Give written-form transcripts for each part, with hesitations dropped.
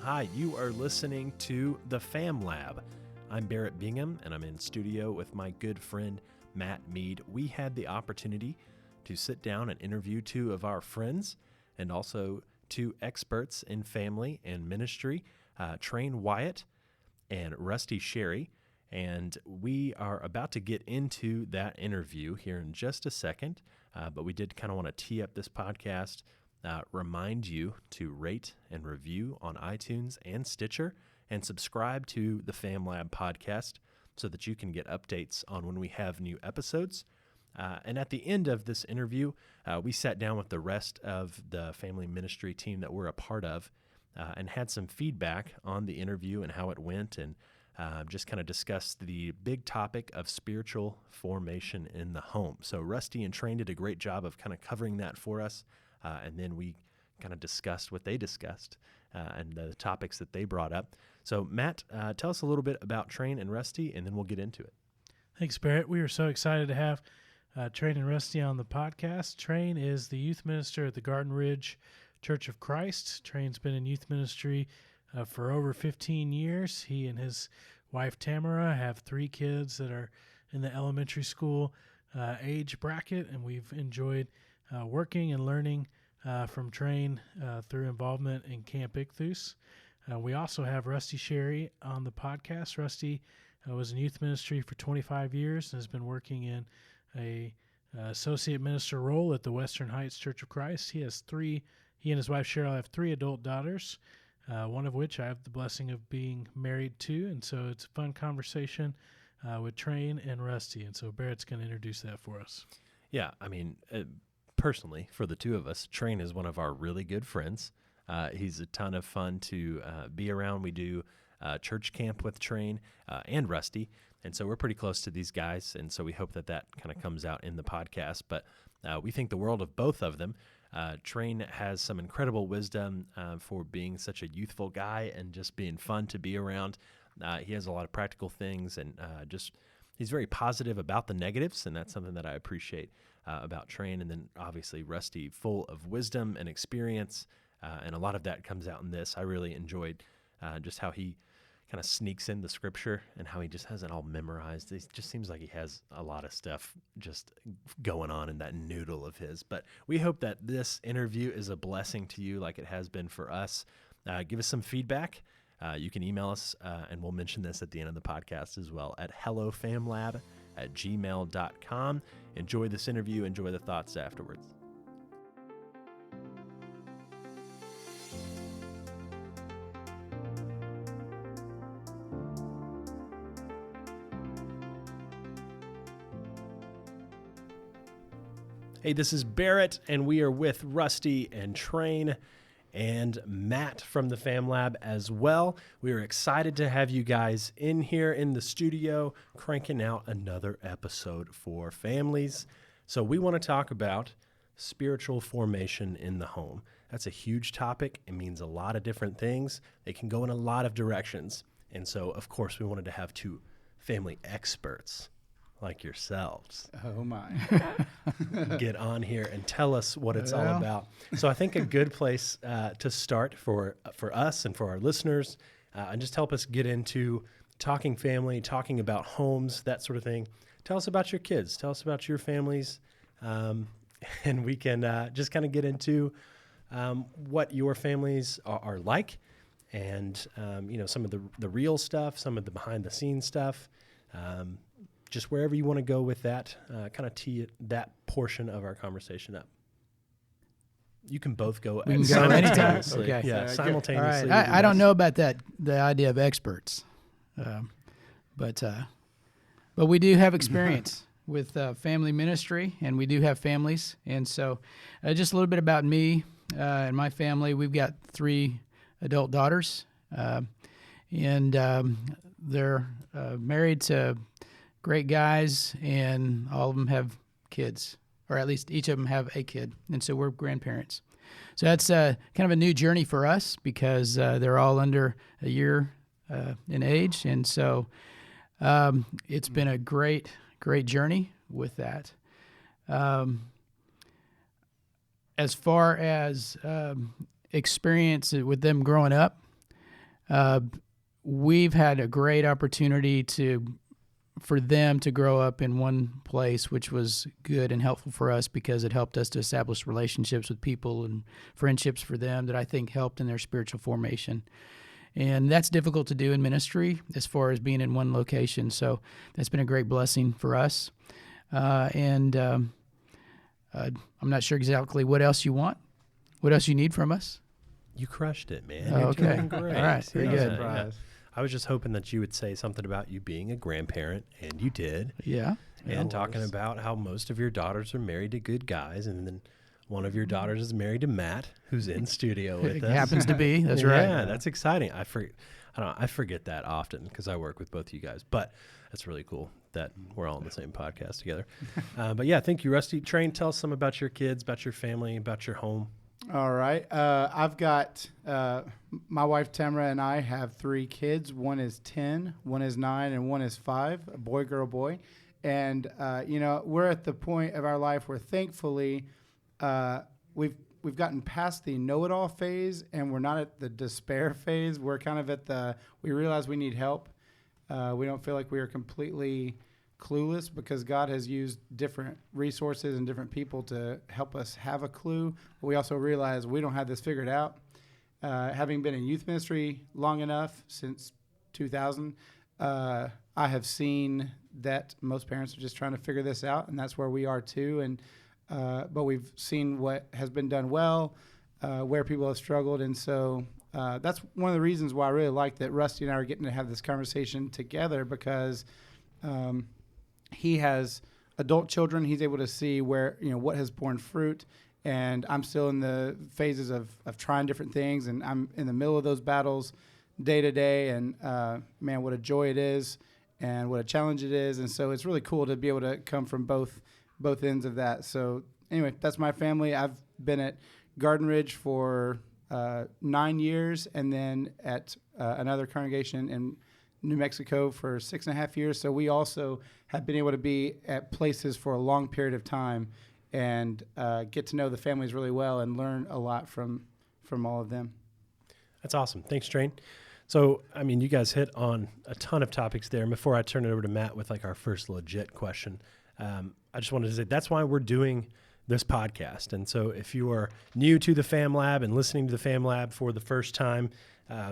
Hi, you are listening to The Fam Lab. I'm Barrett Bingham, and I'm in studio with my good friend, Matt Mead. We had the opportunity to sit down and interview two of our friends and also two experts in family and ministry, Trane Wyatt and Rusty Sherry. And we are about to get into that interview here in just a second, but we did kind of want to tee up this podcast, remind you to rate and review on iTunes and Stitcher, and subscribe to the Fam Lab podcast so that you can get updates on when we have new episodes. And at the end of this interview, we sat down with the rest of the family ministry team that we're a part of and had some feedback on the interview and how it went, and just kind of discussed the big topic of spiritual formation in the home. So Rusty and Trane did a great job of kind of covering that for us, and then we kind of discussed what they discussed and the topics that they brought up. So Matt, tell us a little bit about Trane and Rusty, and then we'll get into it. Thanks, Barrett. We are so excited to have Trane and Rusty on the podcast. Trane is the youth minister at the Garden Ridge Church of Christ. Trane's been in youth ministry for over 15 years. He and his wife Tamara have 3 kids that are in the elementary school age bracket, and we've enjoyed working and learning from Trane through involvement in Camp Ichthus. We also have Rusty Sherry on the podcast. Rusty was in youth ministry for 25 years and has been working in a associate minister role at the Western Heights Church of Christ. He and his wife Cheryl have 3 adult daughters, one of which I have the blessing of being married to, and so it's a fun conversation with Trane and Rusty, and so Barrett's going to introduce that for us. Yeah, I mean, personally, for the two of us, Trane is one of our really good friends. He's a ton of fun to be around. We do church camp with Trane and Rusty, and so we're pretty close to these guys, and so we hope that kind of comes out in the podcast. But we think the world of both of them. Trane has some incredible wisdom for being such a youthful guy and just being fun to be around. He has a lot of practical things, and he's very positive about the negatives, and that's something that I appreciate about Trane. And then obviously Rusty, full of wisdom and experience, and a lot of that comes out in this. I really enjoyed just how he kind of sneaks in the scripture and how he just has it all memorized. It just seems like he has a lot of stuff just going on in that noodle of his. But we hope that this interview is a blessing to you like it has been for us. Give us some feedback. You can email us, and we'll mention this at the end of the podcast as well, at hellofamlab@gmail.com. Enjoy this interview. Enjoy the thoughts afterwards. Hey, this is Barrett, and we are with Rusty and Trane and Matt from the Fam Lab as well. We are excited to have you guys in here in the studio, cranking out another episode for families. So we want to talk about spiritual formation in the home. That's a huge topic. It means a lot of different things. It can go in a lot of directions. And so, of course, we wanted to have 2 family experts like yourselves. Oh my. Get on here and tell us what it's all about. So I think a good place to start for us and for our listeners, and just help us get into talking family, talking about homes, that sort of thing. Tell us about your kids. Tell us about your families, and we can just kind of get into what your families are like, and some of the real stuff, some of the behind the scenes stuff. Just wherever you want to go with that, kind of tee that portion of our conversation up. You can both go simultaneously. Okay. Yeah, simultaneously. All right. I don't know about that, the idea of experts, but we do have experience with family ministry, and we do have families. And so just a little bit about me and my family. We've got 3 adult daughters, and they're married to great guys, and all of them have kids, or at least each of them have a kid, and so we're grandparents. So that's kind of a new journey for us because they're all under a year in age, and so it's been a great journey with that. As far as experience with them growing up, we've had a great opportunity for them to grow up in one place, which was good and helpful for us because it helped us to establish relationships with people and friendships for them that I think helped in their spiritual formation. And that's difficult to do in ministry as far as being in one location. So that's been a great blessing for us. I'm not sure exactly what else you want, what else you need from us. You crushed it, man. Oh, You're okay. doing great. All right. Very good. Yeah. I was just hoping that you would say something about you being a grandparent, and you did. Yeah. And talking about how most of your daughters are married to good guys, and then one of your daughters is married to Matt, who's in studio with It us. happens to be. That's right. Yeah, that's exciting. I forget that often because I work with both of you guys, but that's really cool that we're all on the same podcast together. But yeah, thank you, Rusty. Trane, tell us some about your kids, about your family, about your home. All right. I've got my wife Tamara and I have 3 kids. One is 10, one is 9, and one is 5. A boy, girl, boy. And we're at the point of our life where thankfully we've gotten past the know-it-all phase, and we're not at the despair phase. We're kind of we realize we need help. We don't feel like we are completely clueless because God has used different resources and different people to help us have a clue. But we also realize we don't have this figured out. Having been in youth ministry long enough, since 2000, I have seen that most parents are just trying to figure this out, and that's where we are too. And but we've seen what has been done well, where people have struggled, and so that's one of the reasons why I really like that Rusty and I are getting to have this conversation together because he has adult children. He's able to see where, what has borne fruit. And I'm still in the phases of trying different things. And I'm in the middle of those battles day to day. And man, what a joy it is and what a challenge it is. And so it's really cool to be able to come from both ends of that. So anyway, that's my family. I've been at Garden Ridge for 9 years and then at another congregation in New Mexico for 6.5 years. So we also have been able to be at places for a long period of time and get to know the families really well and learn a lot from all of them. That's awesome. Thanks, Trane. So, you guys hit on a ton of topics there. And before I turn it over to Matt with our first legit question, I just wanted to say that's why we're doing this podcast. And so if you are new to the Fam Lab and listening to the Fam Lab for the first time,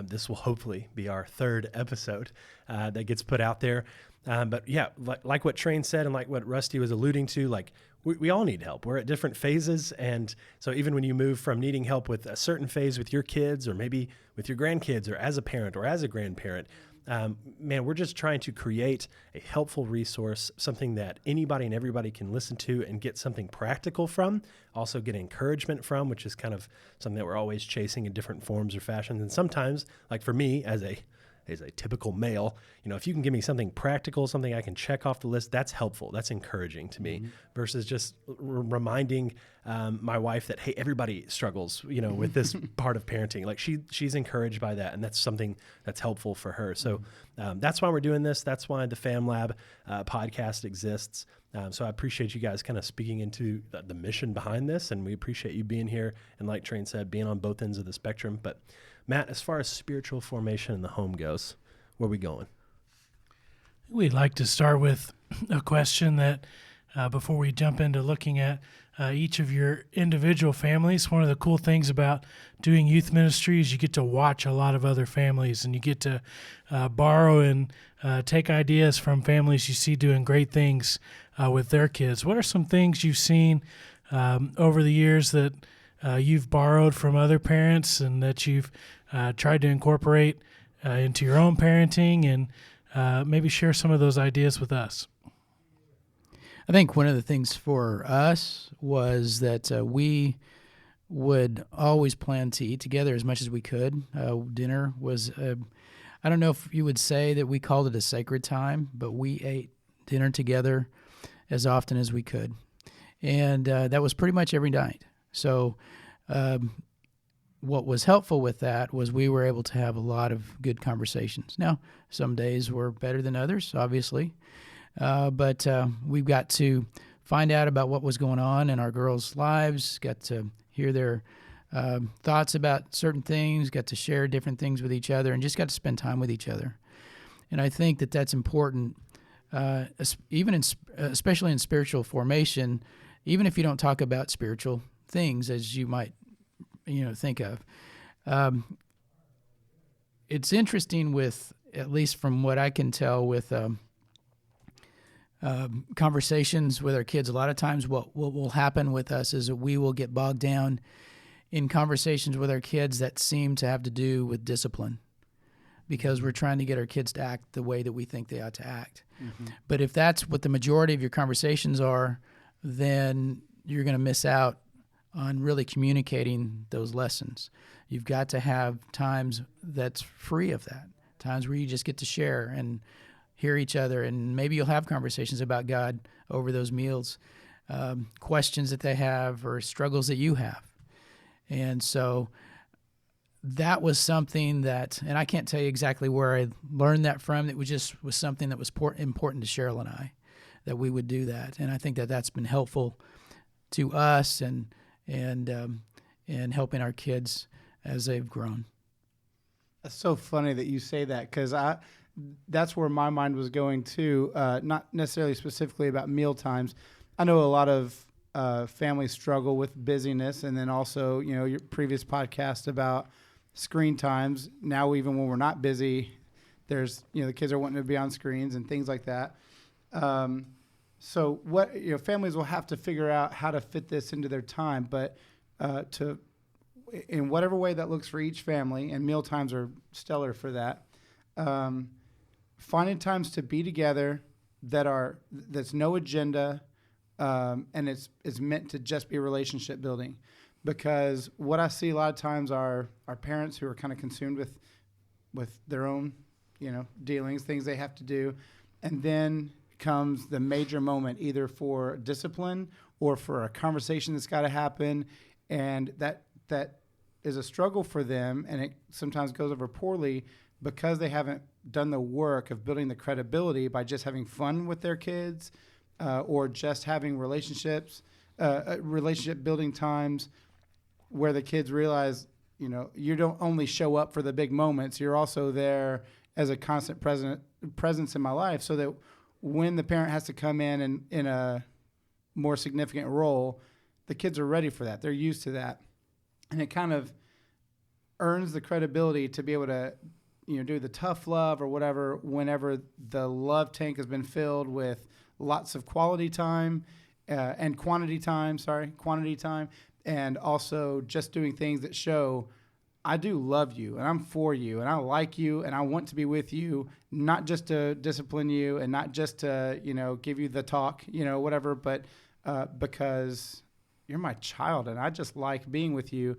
this will hopefully be our 3rd episode that gets put out there. But yeah, like what Trane said and like what Rusty was alluding to, we all need help. We're at different phases. And so even when you move from needing help with a certain phase with your kids or maybe with your grandkids or as a parent or as a grandparent, we're just trying to create a helpful resource, something that anybody and everybody can listen to and get something practical from, also get encouragement from, which is kind of something that we're always chasing in different forms or fashions. And sometimes, like for me as a typical male, if you can give me something practical, something I can check off the list, that's helpful. That's encouraging to me versus just reminding my wife that, hey, everybody struggles, with this part of parenting. She's encouraged by that, and that's something that's helpful for her. So that's why we're doing this. That's why the Fam Lab podcast exists. So I appreciate you guys kind of speaking into the mission behind this, and we appreciate you being here. And like Trane said, being on both ends of the spectrum. But Matt, as far as spiritual formation in the home goes, where are we going? We'd like to start with a question that before we jump into looking at each of your individual families. One of the cool things about doing youth ministry is you get to watch a lot of other families, and you get to borrow and take ideas from families you see doing great things with their kids. What are some things you've seen over the years that you've borrowed from other parents and that you've tried to incorporate into your own parenting, and maybe share some of those ideas with us? I think one of the things for us was that we would always plan to eat together as much as we could. Dinner was, I don't know if you would say that we called it a sacred time, but we ate dinner together as often as we could. And that was pretty much every night. So what was helpful with that was we were able to have a lot of good conversations. Now, some days were better than others, obviously. But we've got to find out about what was going on in our girls' lives, got to hear their thoughts about certain things, got to share different things with each other, and just got to spend time with each other. And I think that that's important, especially in spiritual formation, even if you don't talk about spiritual things as you might, think of. It's interesting with, at least from what I can tell with conversations with our kids, a lot of times what will happen with us is that we will get bogged down in conversations with our kids that seem to have to do with discipline, because we're trying to get our kids to act the way that we think they ought to act. Mm-hmm. But if that's what the majority of your conversations are, then you're going to miss out on really communicating those lessons. You've got to have times that's free of that, times where you just get to share and hear each other, and maybe you'll have conversations about God over those meals, questions that they have or struggles that you have. And so that was something that, and I can't tell you exactly where I learned that from. It was something that was important to Cheryl and I, that we would do that. And I think that that's been helpful to us and helping our kids as they've grown. That's so funny that you say that, because that's where my mind was going too. Not necessarily specifically about meal times. I know a lot of families struggle with busyness, and then also, your previous podcast about screen times. Now, even when we're not busy, there's, the kids are wanting to be on screens and things like that. So what, families will have to figure out how to fit this into their time, but in whatever way that looks for each family, and meal times are stellar for that. Finding times to be together that's no agenda, and it's meant to just be relationship building. Because what I see a lot of times are parents who are kind of consumed with their own, dealings, things they have to do, and then comes the major moment, either for discipline or for a conversation that's got to happen, and that is a struggle for them, and it sometimes goes over poorly because they haven't done the work of building the credibility by just having fun with their kids, or just having relationship building times where the kids realize, you don't only show up for the big moments, you're also there as a constant presence in my life, so that when the parent has to come in a more significant role, the kids are ready for that. They're used to that. And it kind of earns the credibility to be able to, do the tough love or whatever, whenever the love tank has been filled with lots of quality time and quantity time, and also just doing things that show I do love you, and I'm for you, and I like you, and I want to be with you, not just to discipline you and not just to, give you the talk, whatever, but because you're my child and I just like being with you.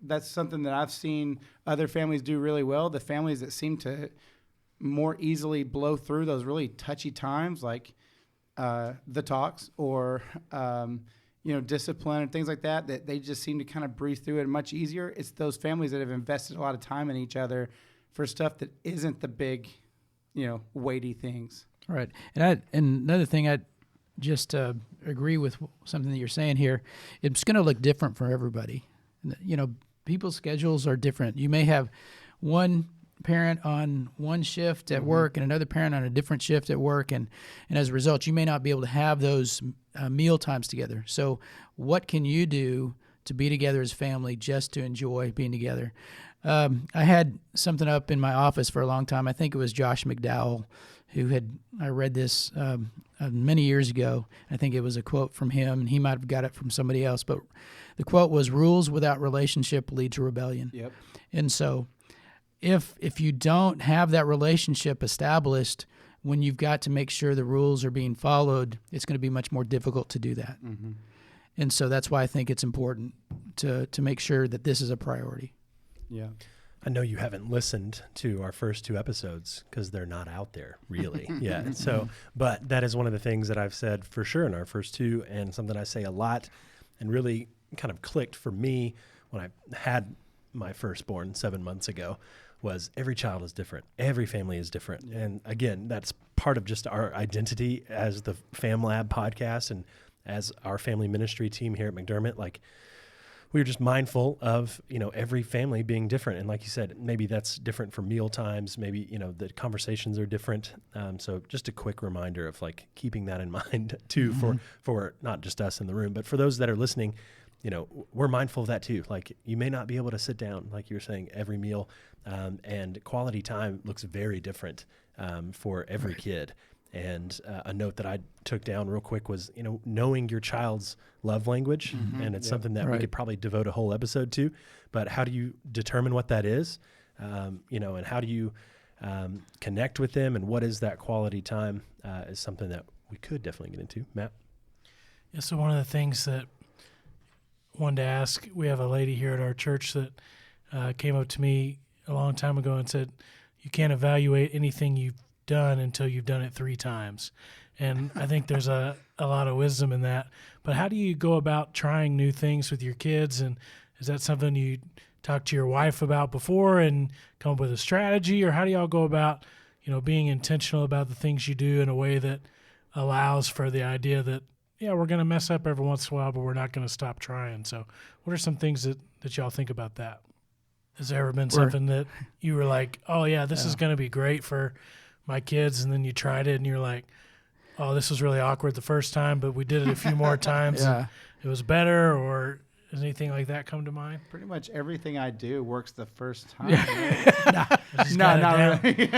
That's something that I've seen other families do really well. The families that seem to more easily blow through those really touchy times, like the talks or discipline and things like that they just seem to kind of breeze through it much easier. It's those families that have invested a lot of time in each other for stuff that isn't the big, weighty things. Right. And another thing, I just agree with something that you're saying here. It's going to look different for everybody. People's schedules are different. You may have one parent on one shift at work and another parent on a different shift at work, and as a result, you may not be able to have those meal times together. So what can you do to be together as family just to enjoy being together? I had something up in my office for a long time. I think it was Josh McDowell I read this many years ago. I think it was a quote from him, and he might have got it from somebody else, but the quote was, "Rules without relationship lead to rebellion." Yep. And so if you don't have that relationship established, when you've got to make sure the rules are being followed, it's going to be much more difficult to do that. Mm-hmm. And so that's why I think it's important to make sure that this is a priority. Yeah. I know you haven't listened to our first two episodes because they're not out there really yet. So, but that is one of the things that I've said for sure in our first two, and something I say a lot and really kind of clicked for me when I had my firstborn 7 months ago, was every child is different. Every family is different. Yeah. And again, that's part of just our identity as the Fam Lab podcast and as our family ministry team here at McDermott, like we were just mindful of, every family being different. And like you said, maybe that's different for meal times. Maybe, the conversations are different. So just a quick reminder of like keeping that in mind too, for not just us in the room, but for those that are listening, we're mindful of that too. Like you may not be able to sit down, like you were saying, every meal, and quality time looks very different for every kid. And a note that I took down real quick was, knowing your child's love language. And it's something that we could probably devote a whole episode to. But how do you determine what that is? And how do you connect with them? And what is that quality time is something that we could definitely get into. Matt? Yeah, so one of the things that I wanted to ask, we have a lady here at our church that came up to me a long time ago and said, you can't evaluate anything you've done until you've done it 3 times. And I think there's a lot of wisdom in that. But how do you go about trying new things with your kids? And is that something you talk to your wife about before and come up with a strategy? Or how do y'all go about, being intentional about the things you do in a way that allows for the idea that, yeah, we're going to mess up every once in a while, but we're not going to stop trying. So what are some things that y'all think about that? Has there ever been something that you were like, oh, yeah, this is going to be great for my kids, and then you tried it and you're like, oh, this was really awkward the first time, but we did it a few more times and it was better? Or does anything like that come to mind? Pretty much everything I do works the first time. No, not really.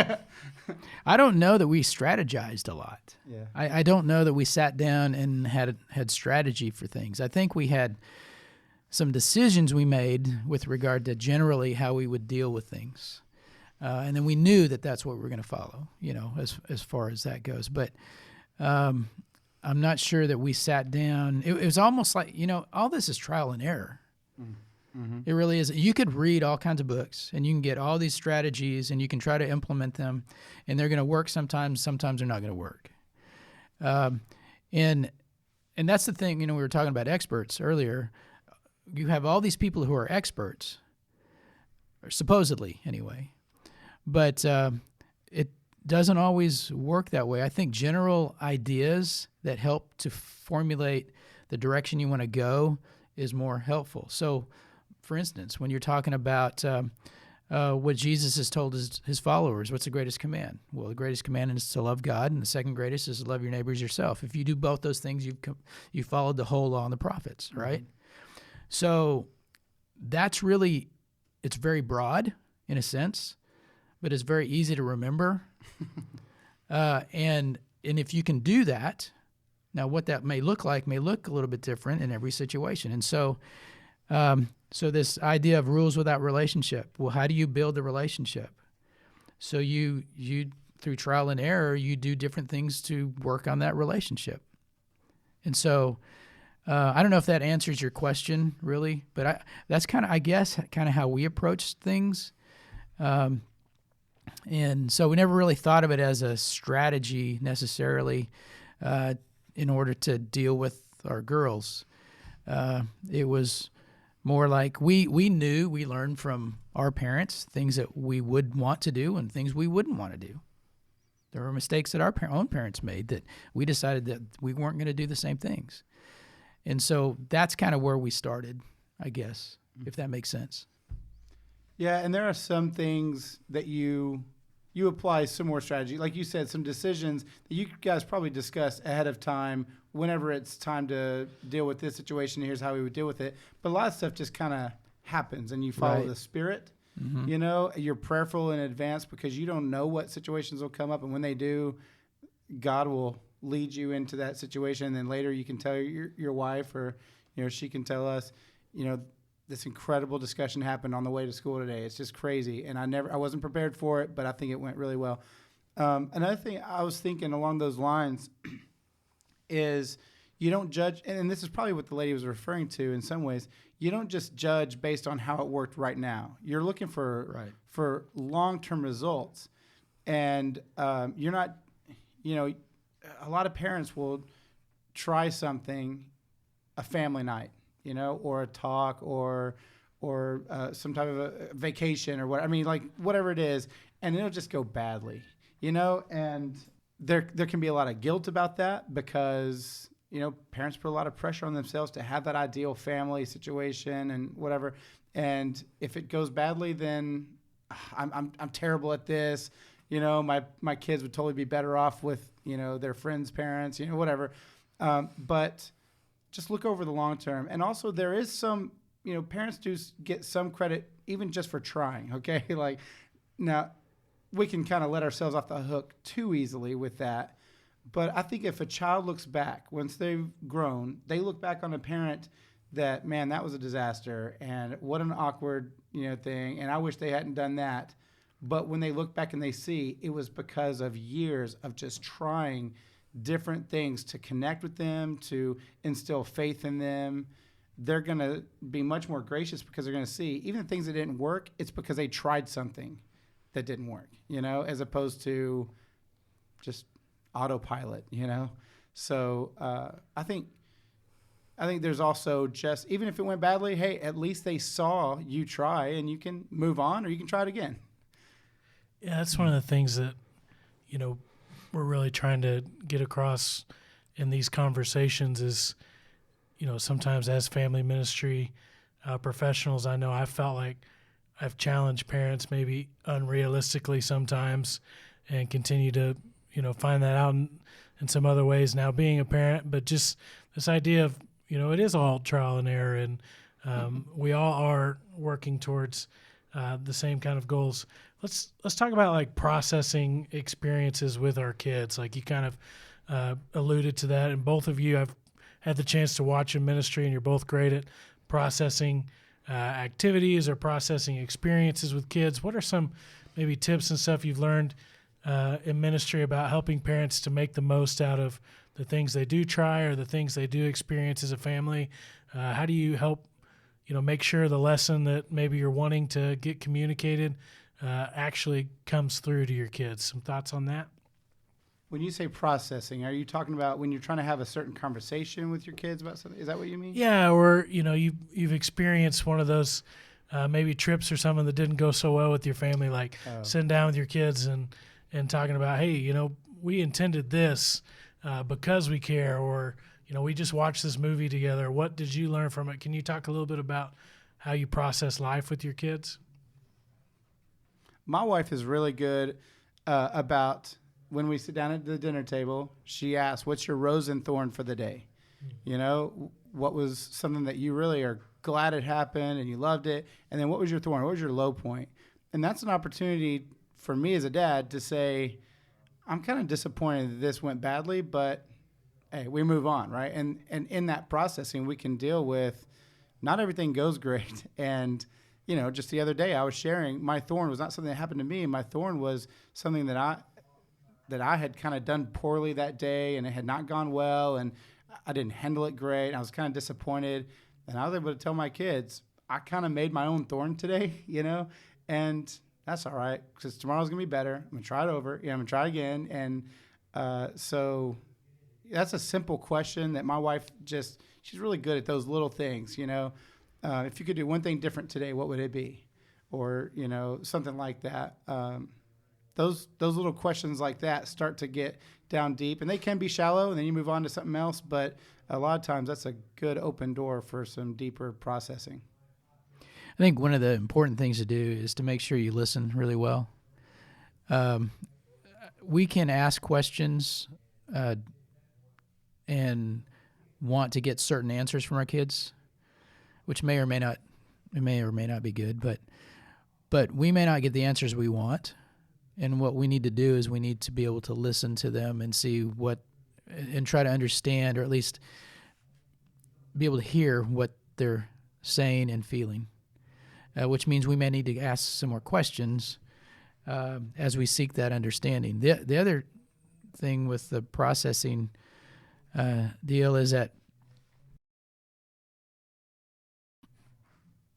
I don't know that we strategized a lot. Yeah. I don't know that we sat down and had strategy for things. I think we had some decisions we made with regard to generally how we would deal with things. And then we knew that that's what we were going to follow, as far as that goes. But I'm not sure that we sat down. It was almost like, all this is trial and error. Mm-hmm. It really is. You could read all kinds of books, and you can get all these strategies, and you can try to implement them, and they're going to work sometimes they're not going to work. And that's the thing, we were talking about experts earlier. You have all these people who are experts, or supposedly anyway. But it doesn't always work that way. I think general ideas that help to formulate the direction you want to go is more helpful. So, for instance, when you're talking about what Jesus has told his followers, what's the greatest command? Well, the greatest command is to love God, and the second greatest is to love your neighbor as yourself. If you do both those things, you've followed the whole law and the prophets, right? Mm-hmm. So that's really, it's very broad in a sense, but it's very easy to remember. And if you can do that, now what that may look a little bit different in every situation. And so this idea of rules without relationship, well, how do you build the relationship? So you through trial and error, you do different things to work on that relationship. And so I don't know if that answers your question really, but that's kind of how we approach things. And so we never really thought of it as a strategy necessarily in order to deal with our girls. It was more like we learned from our parents things that we would want to do and things we wouldn't want to do. There were mistakes that our own parents made that we decided that we weren't going to do the same things. And so that's kind of where we started, I guess, if that makes sense. Yeah, and there are some things that you apply some more strategy. Like you said, some decisions that you guys probably discussed ahead of time whenever it's time to deal with this situation. Here's how we would deal with it. But a lot of stuff just kind of happens, and you follow the Spirit. Mm-hmm. You're prayerful in advance because you don't know what situations will come up. And when they do, God will lead you into that situation. And then later you can tell your wife or, she can tell us, this incredible discussion happened on the way to school today. It's just crazy. And I wasn't prepared for it, but I think it went really well. Another thing I was thinking along those lines is you don't judge, and this is probably what the lady was referring to in some ways. You don't just judge based on how it worked right now. You're looking for long-term results. And you're not, a lot of parents will try something, a family night, or a talk or some type of a vacation or what. I mean, like whatever it is, and it'll just go badly, and there can be a lot of guilt about that because parents put a lot of pressure on themselves to have that ideal family situation and whatever. And if it goes badly, then I'm terrible at this. My kids would totally be better off with, their friends' parents, whatever. But just look over the long term. And also there is some, parents do get some credit even just for trying. Okay. Like now we can kind of let ourselves off the hook too easily with that. But I think if a child looks back, once they've grown, they look back on a parent that, man, that was a disaster and what an awkward, thing. And I wish they hadn't done that. But when they look back and they see it was because of years of just trying different things to connect with them, to instill faith in them, they're going to be much more gracious because they're going to see even the things that didn't work, it's because they tried something that didn't work, as opposed to just autopilot, So I think there's also just, even if it went badly, hey, at least they saw you try and you can move on or you can try it again. Yeah, that's one of the things that, we're really trying to get across in these conversations is, sometimes as family ministry professionals, I know I felt like I've challenged parents maybe unrealistically sometimes and continue to, find that out in some other ways now being a parent, but just this idea of, it is all trial and error, and we all are working towards the same kind of goals. Let's talk about like processing experiences with our kids. Like you kind of alluded to that, and both of you have had the chance to watch in ministry, and you're both great at processing activities or processing experiences with kids. What are some maybe tips and stuff you've learned in ministry about helping parents to make the most out of the things they do try or the things they do experience as a family? How do you help, make sure the lesson that maybe you're wanting to get communicated actually comes through to your kids? Some thoughts on that? When you say processing, are you talking about when you're trying to have a certain conversation with your kids about something? Is that what you mean? Yeah, or, you've experienced one of those maybe trips or something that didn't go so well with your family, like sitting down with your kids and talking about, hey, we intended this because we care, or, we just watched this movie together. What did you learn from it? Can you talk a little bit about how you process life with your kids? My wife is really good about when we sit down at the dinner table, she asks, what's your rose and thorn for the day? What was something that you really are glad it happened and you loved it? And then what was your thorn? What was your low point? And that's an opportunity for me as a dad to say, I'm kind of disappointed that this went badly, but hey, we move on, right? And in that processing, we can deal with not everything goes great. And, just the other day I was sharing my thorn was not something that happened to me. My thorn was something that I had kind of done poorly that day, and it had not gone well, and I didn't handle it great. I was kind of disappointed, and I was able to tell my kids, I kind of made my own thorn today, and that's all right, because tomorrow's going to be better. I'm going to try it over. I'm going to try again. And so that's a simple question that my wife she's really good at those little things, if you could do one thing different today, what would it be? Or, something like that. Those little questions like that start to get down deep, and they can be shallow, and then you move on to something else. But a lot of times that's a good open door for some deeper processing. I think one of the important things to do is to make sure you listen really well. We can ask questions and want to get certain answers from our kids, which may or may not be good, but we may not get the answers we want. And what we need to do is we need to be able to listen to them and see and try to understand, or at least be able to hear what they're saying and feeling, which means we may need to ask some more questions as we seek that understanding. The other thing with the processing deal is that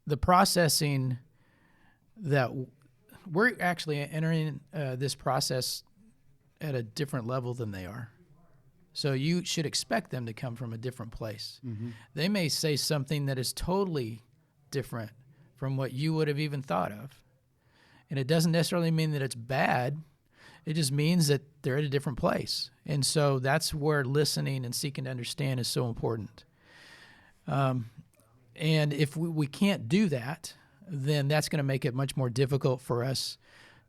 the processing that we're actually entering this process at a different level than they are. So you should expect them to come from a different place. Mm-hmm. They may say something that is totally different from what you would have even thought of. And it doesn't necessarily mean that it's bad. It just means that they're at a different place. And so that's where listening and seeking to understand is so important. And if we can't do that, then that's going to make it much more difficult for us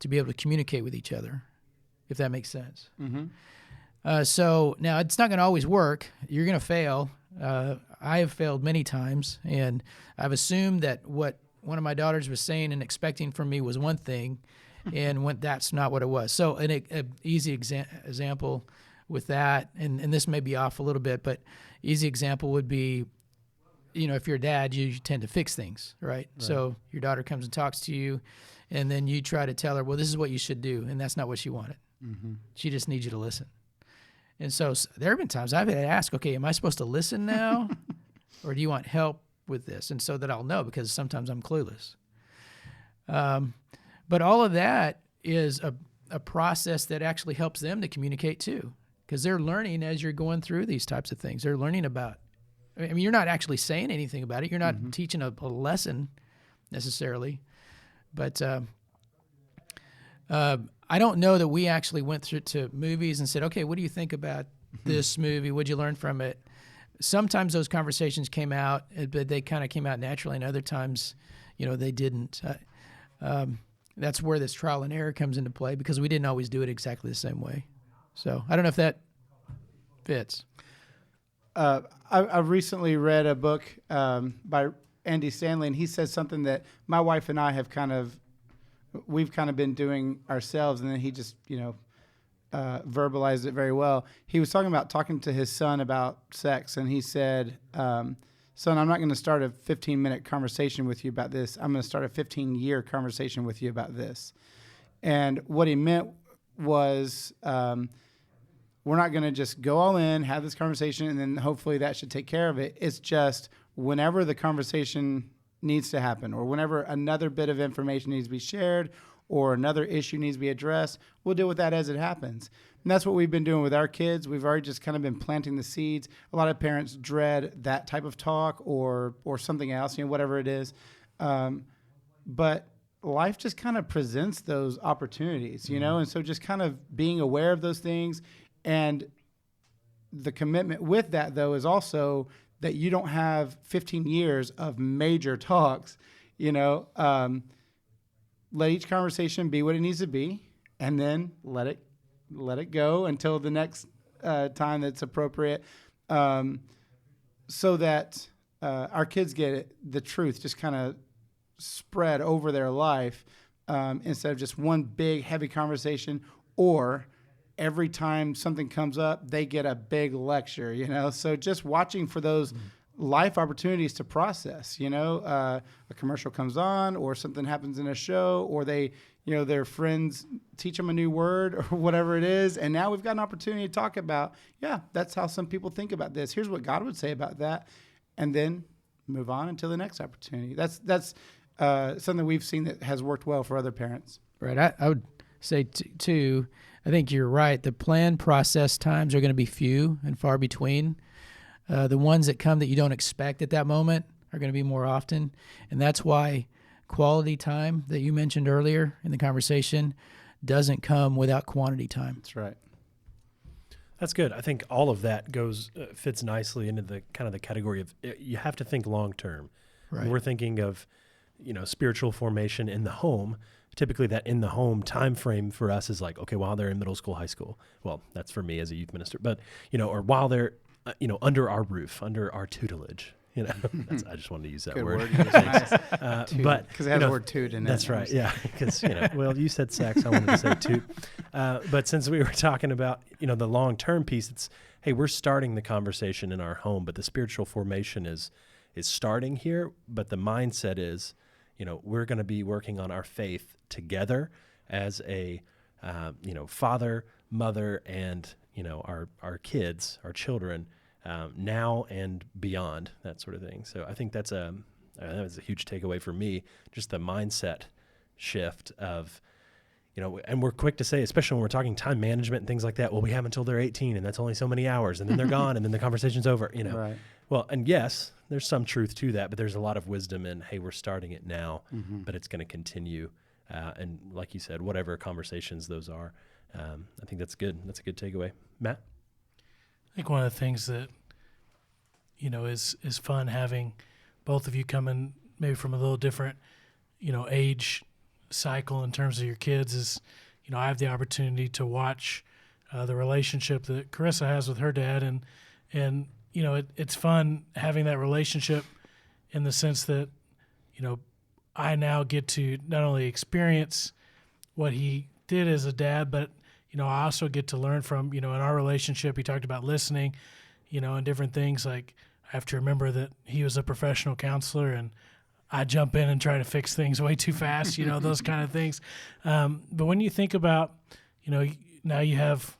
to be able to communicate with each other, if that makes sense. So now it's not going to always work. You're going to fail. I have failed many times, and I've assumed that what one of my daughters was saying and expecting from me was one thing, and when that's not what it was. So an easy example with that, and this may be off a little bit, but easy example would be, if you're a dad, you tend to fix things, right? So your daughter comes and talks to you, and then you try to tell her, well, this is what you should do, and that's not what she wanted. She just needs you to listen. And so there have been times I've had to ask, okay, am I supposed to listen now, or do you want help with this? And so that I'll know, because sometimes I'm clueless. But all of that is a process that actually helps them to communicate too, because they're learning as you're going through these types of things. They're learning about, you're not actually saying anything about it. You're not teaching a lesson necessarily. But I don't know that we actually went through to movies and said, okay, what do you think about this movie? What'd you learn from it? Sometimes those conversations came out, but they kind of came out naturally, and other times, they didn't. That's where this trial and error comes into play, because we didn't always do it exactly the same way. So I don't know if that fits. I recently read a book by Andy Stanley, and he says something that my wife and I have we've been doing ourselves, and then he just, verbalized it very well. He was talking to his son about sex, and he said, son, I'm not going to start a 15-minute conversation with you about this. I'm going to start a 15-year conversation with you about this. And what he meant was, we're not going to just go all in, have this conversation, and then hopefully that should take care of it. It's just whenever the conversation needs to happen, or whenever another bit of information needs to be shared, or another issue needs to be addressed, we'll deal with that as it happens. And that's what we've been doing with our kids. We've already just kind of been planting the seeds. A lot of parents dread that type of talk or something else, whatever it is. But life just kind of presents those opportunities, and so just kind of being aware of those things. And the commitment with that, though, is also that you don't have 15 years of major talks, let each conversation be what it needs to be, and then let it go until the next time that's appropriate, so that our kids get the truth just kind of spread over their life, instead of just one big, heavy conversation, or every time something comes up, they get a big lecture, So just watching for those life opportunities to process, a commercial comes on, or something happens in a show, or they, their friends teach them a new word or whatever it is. And now we've got an opportunity to talk about, that's how some people think about this. Here's what God would say about that. And then move on until the next opportunity. That's something we've seen that has worked well for other parents. Right. I would say too, I think you're right. The planned process times are going to be few and far between. The ones that come that you don't expect at that moment are going to be more often. And that's why quality time that you mentioned earlier in the conversation doesn't come without quantity time. That's right. That's good. I think all of that fits nicely into the kind of the category of you have to think long term. Right. When we're thinking of, spiritual formation in the home. Typically that in the home time frame for us is like, okay, while they're in middle school, high school. Well, that's for me as a youth minister, but, or while they're, under our roof, under our tutelage, I just wanted to use that word. Nice. But because it has the word toot in it. That's right. Yeah. Because, well, you said sex. I wanted to say toot. But since we were talking about, the long-term piece, it's, hey, we're starting the conversation in our home, but the spiritual formation is starting here. But the mindset is, we're going to be working on our faith together as a, father, mother, and, our kids, our children, now and beyond, that sort of thing. So I think that was a huge takeaway for me, just the mindset shift of, and we're quick to say, especially when we're talking time management and things like that, well, we have until they're 18 and that's only so many hours and then they're gone and then the conversation's over, Right. Well, and yes, there's some truth to that, but there's a lot of wisdom in, hey, we're starting it now, but it's going to continue. And like you said, whatever conversations those are, I think that's good. That's a good takeaway. Matt? I think one of the things that, is fun having both of you coming maybe from a little different, age cycle in terms of your kids is, I have the opportunity to watch the relationship that Carissa has with her dad. And it's fun having that relationship in the sense that, I now get to not only experience what he did as a dad, but, I also get to learn from, in our relationship, he talked about listening, and different things. Like I have to remember that he was a professional counselor and I jump in and try to fix things way too fast, those kind of things. But when you think about, now you have,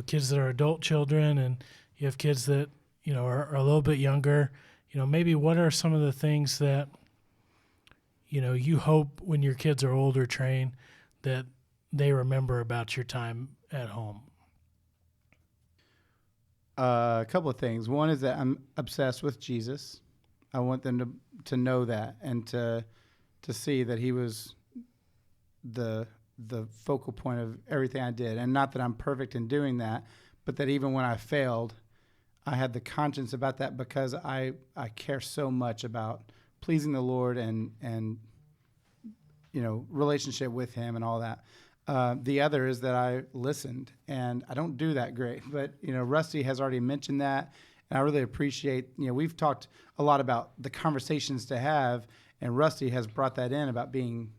kids that are adult children and you have kids that, are a little bit younger, maybe what are some of the things that, you hope when your kids are older, Trane, that they remember about your time at home? A couple of things. One is that I'm obsessed with Jesus. I want them to know that and to see that he was the focal point of everything I did. And not that I'm perfect in doing that, but that even when I failed, I had the conscience about that because I care so much about pleasing the Lord and relationship with him and all that. The other is that I listened, and I don't do that great. But, Rusty has already mentioned that, and I really appreciate, we've talked a lot about the conversations to have, and Rusty has brought that in about being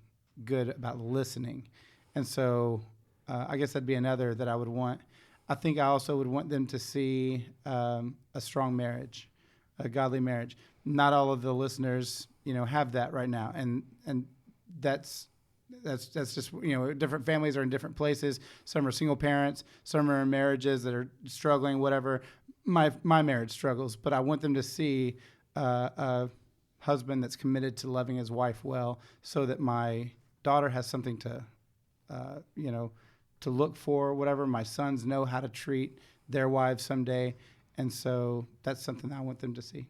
good about listening. And so I guess that'd be another that I would want. I think I also would want them to see a strong marriage, a godly marriage. Not all of the listeners, have that right now, and that's just different families are in different places. Some are single parents, some are in marriages that are struggling, whatever. My marriage struggles, but I want them to see a husband that's committed to loving his wife well, so that my daughter has something to to look for, whatever. My sons know how to treat their wives someday, and so that's something I want them to see.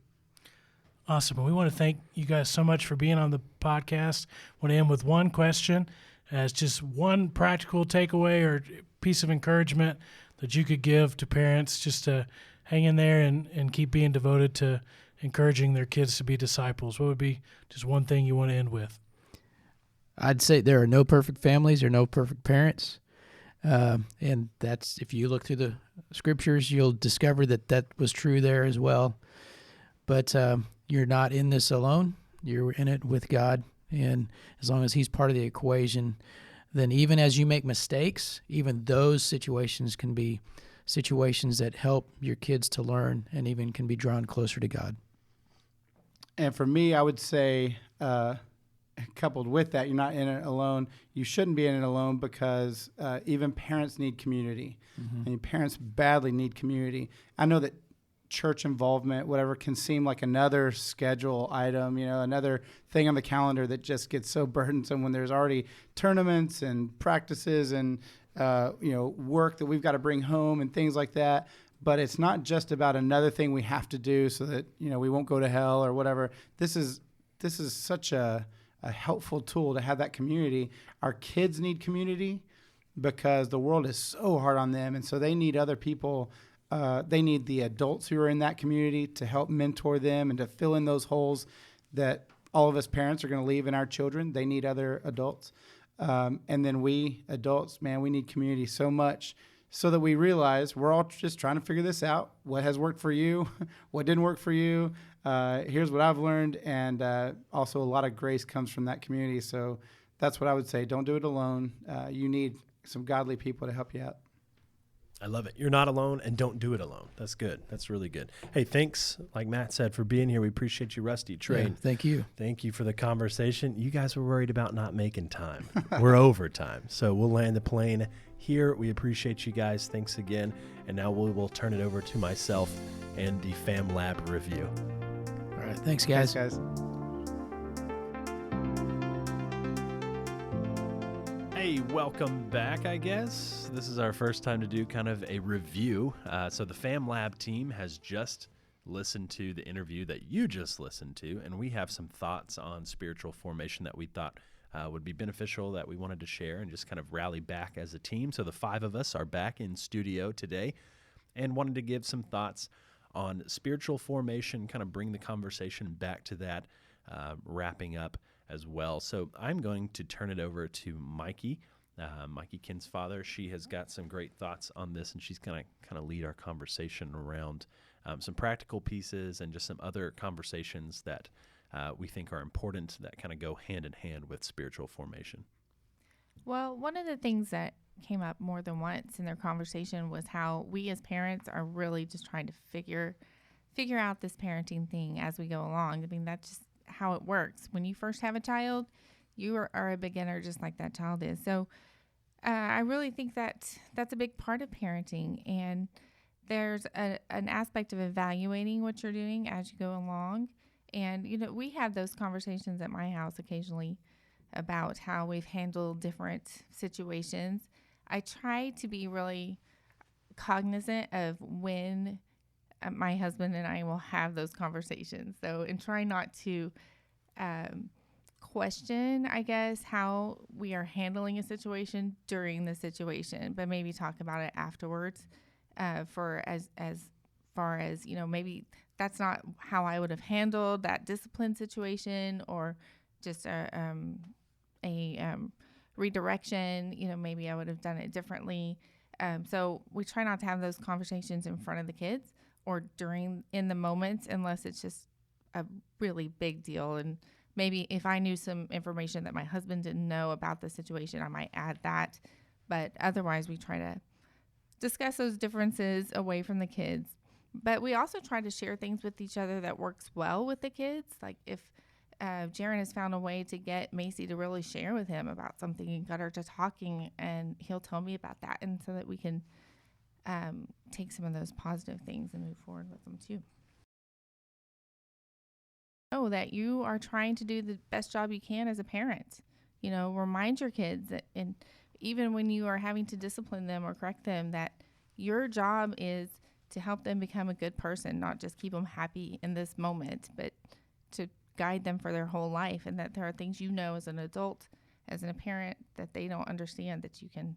Awesome. And we want to thank you guys so much for being on the podcast. I want to end with one question as just one practical takeaway or piece of encouragement that you could give to parents just to hang in there and keep being devoted to encouraging their kids to be disciples. What would be just one thing you want to end with? I'd say there are no perfect families or no perfect parents. And that's, if you look through the scriptures, you'll discover that was true there as well. But you're not in this alone. You're in it with God. And as long as he's part of the equation, then even as you make mistakes, even those situations can be situations that help your kids to learn and even can be drawn closer to God. And for me, I would say, coupled with that, you're not in it alone. You shouldn't be in it alone because even parents need community. Mm-hmm. And parents badly need community. I know that church involvement, whatever, can seem like another schedule item, another thing on the calendar that just gets so burdensome when there's already tournaments and practices and, work that we've got to bring home and things like that. But it's not just about another thing we have to do so that, we won't go to hell or whatever. This is such a helpful tool to have that community. Our kids need community because the world is so hard on them. And so they need other people. They need the adults who are in that community to help mentor them and to fill in those holes that all of us parents are going to leave in our children. They need other adults. And then we adults, man, we need community so much so that we realize we're all just trying to figure this out. What has worked for you? What didn't work for you? Here's what I've learned. And also a lot of grace comes from that community. So that's what I would say. Don't do it alone. You need some godly people to help you out. I love it. You're not alone, and don't do it alone. That's good. That's really good. Hey, thanks, like Matt said, for being here. We appreciate you, Rusty. Trane. Yeah, thank you. Thank you for the conversation. You guys were worried about not making time. We're over time, so we'll land the plane here. We appreciate you guys. Thanks again. And now we will turn it over to myself and the Fam Lab review. All right. Thanks, guys. Thanks, guys. Hey, welcome back, I guess. This is our first time to do kind of a review. So the Fam Lab team has just listened to the interview that you just listened to, and we have some thoughts on spiritual formation that we thought would be beneficial that we wanted to share and just kind of rally back as a team. So the 5 of us are back in studio today and wanted to give some thoughts on spiritual formation, kind of bring the conversation back to that, wrapping up as well. So I'm going to turn it over to Mikey. Mikey, Ken's father. She has got some great thoughts on this, and she's going to kind of lead our conversation around some practical pieces and just some other conversations that we think are important that kind of go hand in hand with spiritual formation. Well, one of the things that came up more than once in their conversation was how we as parents are really just trying to figure out this parenting thing as we go along. I mean, that's just how it works. When you first have a child, you are a beginner just like that child is. So I really think that that's a big part of parenting, and there's an aspect of evaluating what you're doing as you go along. And, we have those conversations at my house occasionally about how we've handled different situations. I try to be really cognizant of when my husband and I will have those conversations. So, and try not to question, I guess, how we are handling a situation during the situation, but maybe talk about it afterwards. For as far as maybe that's not how I would have handled that discipline situation, or just a redirection. Maybe I would have done it differently. So we try not to have those conversations in front of the kids or in the moment, unless it's just a really big deal. And maybe if I knew some information that my husband didn't know about the situation, I might add that. But otherwise, we try to discuss those differences away from the kids. But we also try to share things with each other that works well with the kids. Like if Jaron has found a way to get Macy to really share with him about something and got her to talking, and he'll tell me about that, and so that we can take some of those positive things and move forward with them too. Know that you are trying to do the best job you can as a parent. Remind your kids that, and even when you are having to discipline them or correct them, that your job is to help them become a good person, not just keep them happy in this moment, but to guide them for their whole life. And that there are things as an adult, as a parent, that they don't understand, that you can,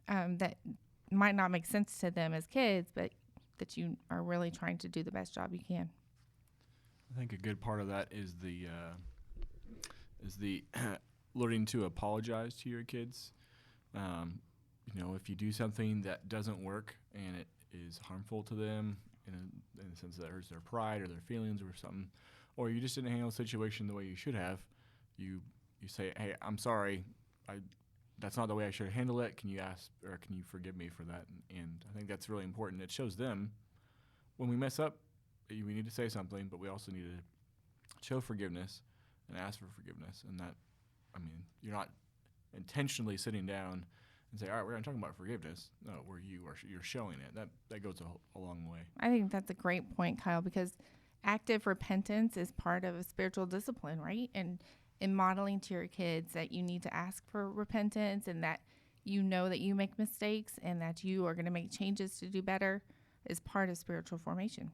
that might not make sense to them as kids, but that you are really trying to do the best job you can. I think a good part of that is the learning to apologize to your kids. If you do something that doesn't work and it is harmful to them in the sense that it hurts their pride or their feelings or something, or you just didn't handle the situation the way you should have, you say, "Hey, I'm sorry. That's not the way I should handle it. Can you forgive me for that?" And I think that's really important. It shows them when we mess up, we need to say something, but we also need to show forgiveness and ask for forgiveness. And that, you're not intentionally sitting down and say, "All right, we're going to talk about forgiveness." No, you're showing it. That goes a long way. I think that's a great point, Kyle, because active repentance is part of a spiritual discipline, right? And in modeling to your kids that you need to ask for repentance, and that that you make mistakes and that you are going to make changes to do better, is part of spiritual formation.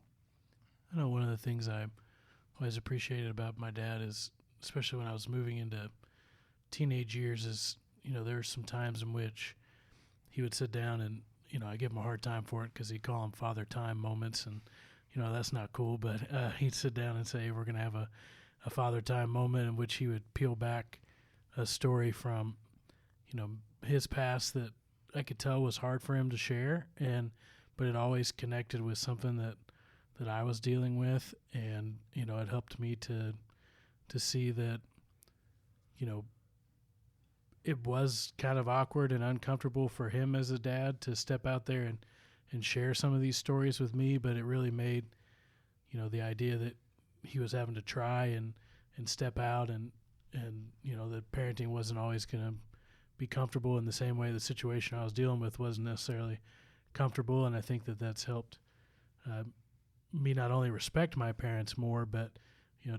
I know one of the things I always appreciated about my dad is, especially when I was moving into teenage years, is, there were some times in which he would sit down and, I give him a hard time for it because he'd call them father time moments, and, that's not cool, but he'd sit down and say, we're going to have a father time moment, in which he would peel back a story from, his past that I could tell was hard for him to share, but it always connected with something that I was dealing with, and it helped me to see that it was kind of awkward and uncomfortable for him as a dad to step out there and share some of these stories with me, but it really made the idea that he was having to try and step out, and that parenting wasn't always going to be comfortable in the same way the situation I was dealing with wasn't necessarily comfortable. And I think that that's helped me not only respect my parents more, but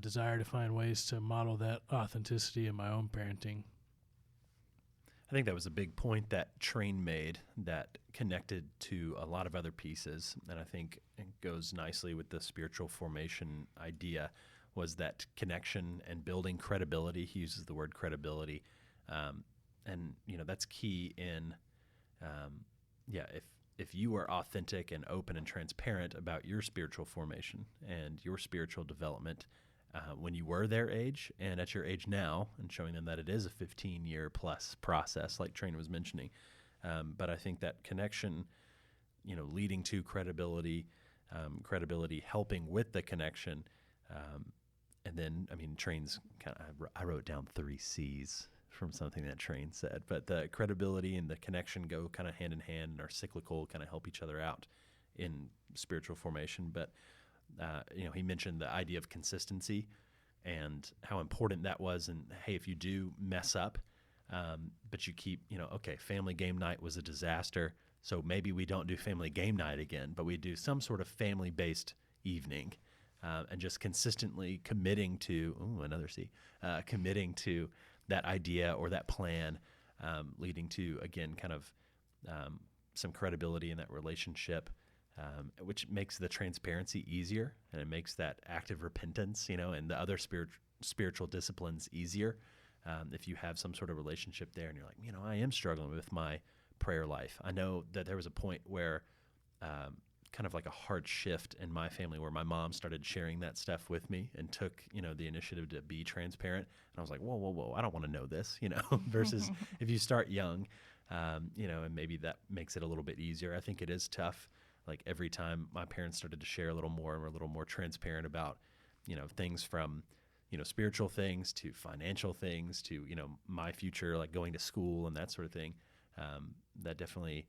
desire to find ways to model that authenticity in my own parenting. I think that was a big point that Trane made that connected to a lot of other pieces, and I think it goes nicely with the spiritual formation idea. was that connection and building credibility. He uses the word credibility. And, that's key in, if you are authentic and open and transparent about your spiritual formation and your spiritual development when you were their age and at your age now, and showing them that it is a 15-year plus process, like Trane was mentioning. But I think that connection, leading to credibility, credibility helping with the connection, and then, Trane's I wrote down 3 C's from something that Trane said, but the credibility and the connection go kind of hand in hand and are cyclical, kind of help each other out in spiritual formation. But, he mentioned the idea of consistency and how important that was. And hey, if you do mess up, but you keep, okay, family game night was a disaster, so maybe we don't do family game night again, but we do some sort of family-based evening, and just consistently committing to, committing to that idea or that plan, leading to, again, kind of some credibility in that relationship, which makes the transparency easier, and it makes that active repentance, and the other spiritual disciplines easier. If you have some sort of relationship there and you're like, I am struggling with my prayer life. I know that there was a point where kind of like a hard shift in my family where my mom started sharing that stuff with me and took, the initiative to be transparent. And I was like, whoa, I don't want to know this, versus if you start young, and maybe that makes it a little bit easier. I think it is tough. Like every time my parents started to share a little more and were a little more transparent about, things from, spiritual things to financial things to, my future, like going to school and that sort of thing. That definitely,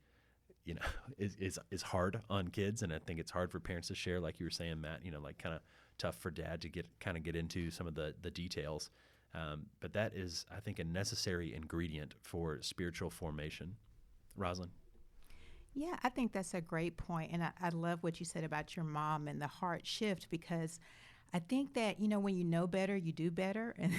is hard on kids. And I think it's hard for parents to share, like you were saying, Matt, like kind of tough for dad to get into some of the details. But that is, I think, a necessary ingredient for spiritual formation. Rosalind? Yeah, I think that's a great point. And I love what you said about your mom and the heart shift, because I think that, when you know better, you do better. And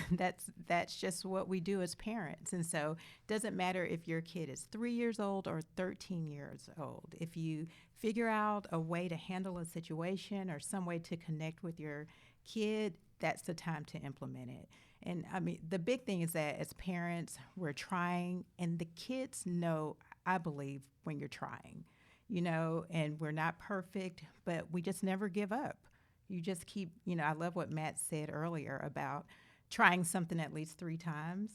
that's just what we do as parents. And so it doesn't matter if your kid is 3 years old or 13 years old. If you figure out a way to handle a situation or some way to connect with your kid, that's the time to implement it. And the big thing is that as parents, we're trying, and the kids know, I believe, when you're trying, and we're not perfect, but we just never give up. You just keep, I love what Matt said earlier about trying something at least 3 times,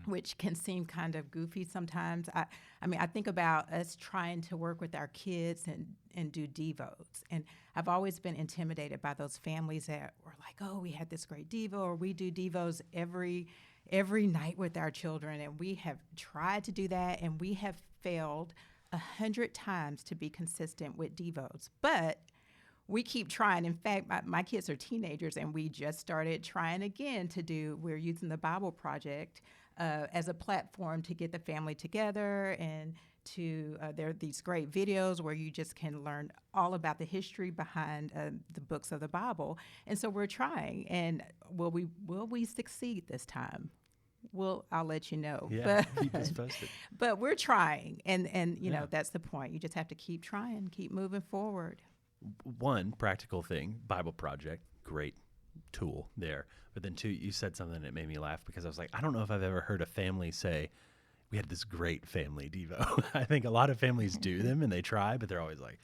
which can seem kind of goofy sometimes. I think about us trying to work with our kids and do devos. And I've always been intimidated by those families that were like, oh, we had this great devo, or we do devos every night with our children. And we have tried to do that, and we have failed 100 times to be consistent with devos. But we keep trying. In fact, my kids are teenagers, and we just started trying again we're using the Bible Project as a platform to get the family together, and there are these great videos where you just can learn all about the history behind the books of the Bible. And so we're trying, and will we succeed this time? I'll let you know. Yeah, keep us posted. But we're trying, and that's the point. You just have to keep trying, keep moving forward. One practical thing, Bible Project, great tool there. But then 2, you said something that made me laugh, because I was like, I don't know if I've ever heard a family say, we had this great family devo. I think a lot of families do them and they try, but they're always like,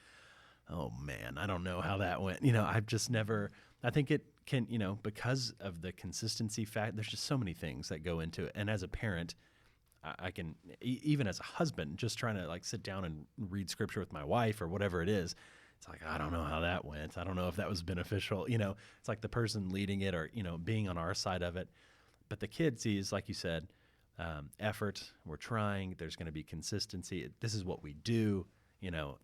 oh man, I don't know how that went. I've just never, I think it can, because of the consistency fact, there's just so many things that go into it. And as a parent, I can, even as a husband, just trying to sit down and read scripture with my wife or whatever it is, it's like, I don't know how that went. I don't know if that was beneficial. It's like the person leading it or, being on our side of it. But the kid sees, like you said, effort. We're trying. There's going to be consistency. This is what we do.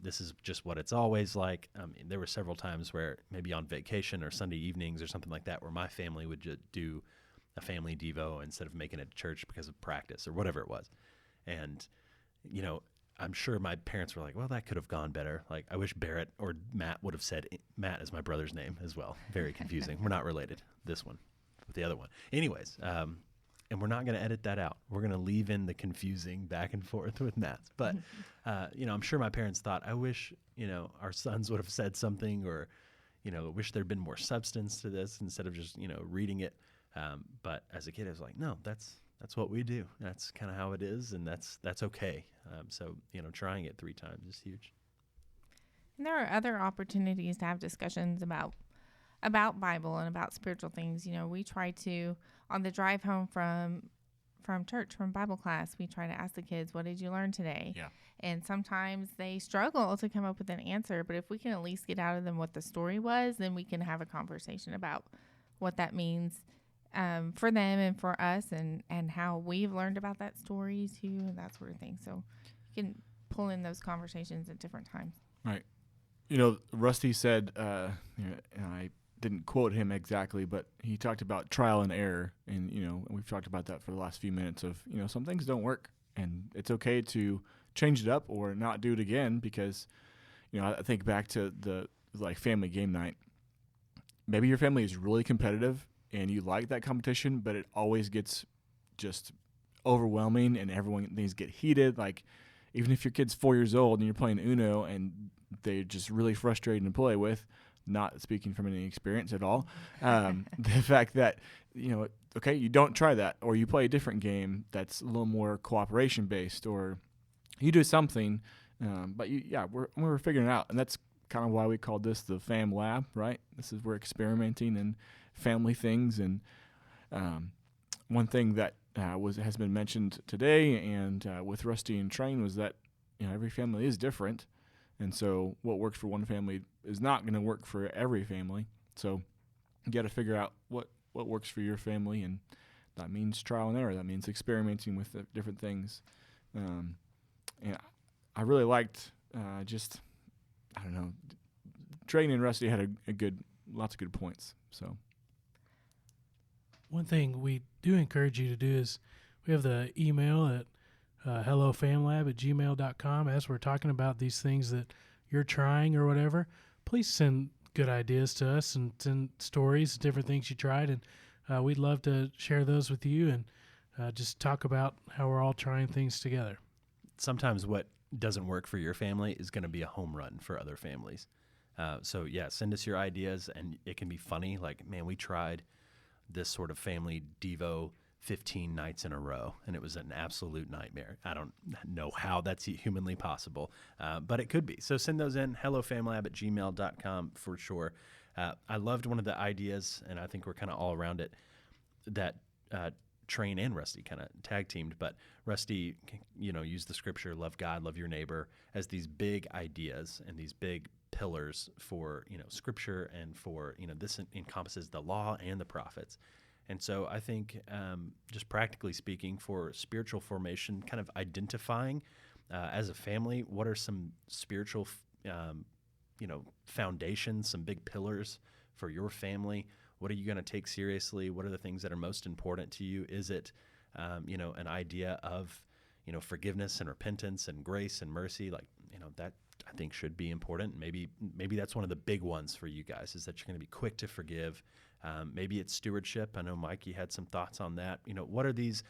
This is just what it's always like. There were several times where maybe on vacation or Sunday evenings or something like that, where my family would just do a family devo instead of making it at church because of practice or whatever it was. And, I'm sure my parents were like, well, that could have gone better. Like, I wish Barrett or Matt would have said, Matt is my brother's name as well. Very confusing. We're not related, this one with the other one. Anyways, and we're not going to edit that out. We're going to leave in the confusing back and forth with Matt. But, I'm sure my parents thought, I wish, our sons would have said something, or, I wish there'd been more substance to this instead of just, reading it. But as a kid, I was like, no, that's what we do. That's kind of how it is, and that's okay. So, trying it 3 times is huge. And there are other opportunities to have discussions about Bible and about spiritual things. We try to, on the drive home from church, from Bible class, we try to ask the kids, what did you learn today? Yeah. And sometimes they struggle to come up with an answer, but if we can at least get out of them what the story was, then we can have a conversation about what that means for them and for us, and how we've learned about that story too, and that sort of thing. So you can pull in those conversations at different times. Right. Rusty said, and I didn't quote him exactly, but he talked about trial and error. And, we've talked about that for the last few minutes of, some things don't work, and it's okay to change it up or not do it again, because, I think back to the family game night. Maybe your family is really competitive and you like that competition, but it always gets just overwhelming and things get heated. Like, even if your kid's 4 years old and you're playing Uno and they're just really frustrating to play with, not speaking from any experience at all, the fact that, okay, you don't try that, or you play a different game that's a little more cooperation based, or you do something, but we're figuring it out. And that's kind of why we called this the Fam Lab, right? We're experimenting in family things. And one thing that has been mentioned today and with Rusty and Trane was that every family is different, and so what works for one family is not going to work for every family. So you got to figure out what works for your family, and that means trial and error. That means experimenting with different things. And I really liked Trane and Rusty had lots of good points. So one thing we do encourage you to do is we have the email at hellofamlab@gmail.com. As we're talking about these things that you're trying or whatever, please send good ideas to us and send stories, different things you tried, and we'd love to share those with you and just talk about how we're all trying things together. Sometimes what doesn't work for your family is going to be a home run for other families. So send us your ideas, and it can be funny. Like, man, we tried this sort of family Devo 15 nights in a row, and it was an absolute nightmare. I don't know how that's humanly possible, but it could be. So send those in, hellofamlab@gmail.com for sure. I loved one of the ideas, and I think we're kind of all around it, that Trane and Rusty kind of tag teamed, but Rusty, used the scripture, love God, love your neighbor, as these big ideas and these big pillars for, scripture, and for, this encompasses the law and the prophets. And so I think just practically speaking, for spiritual formation, kind of identifying as a family, what are some spiritual, foundations, some big pillars for your family? What are you going to take seriously? What are the things that are most important to you? Is it, an idea of, forgiveness and repentance and grace and mercy? Like, that I think should be important. Maybe that's one of the big ones for you guys, is that you're going to be quick to forgive. Maybe it's stewardship. I know Mikey had some thoughts on that. What are these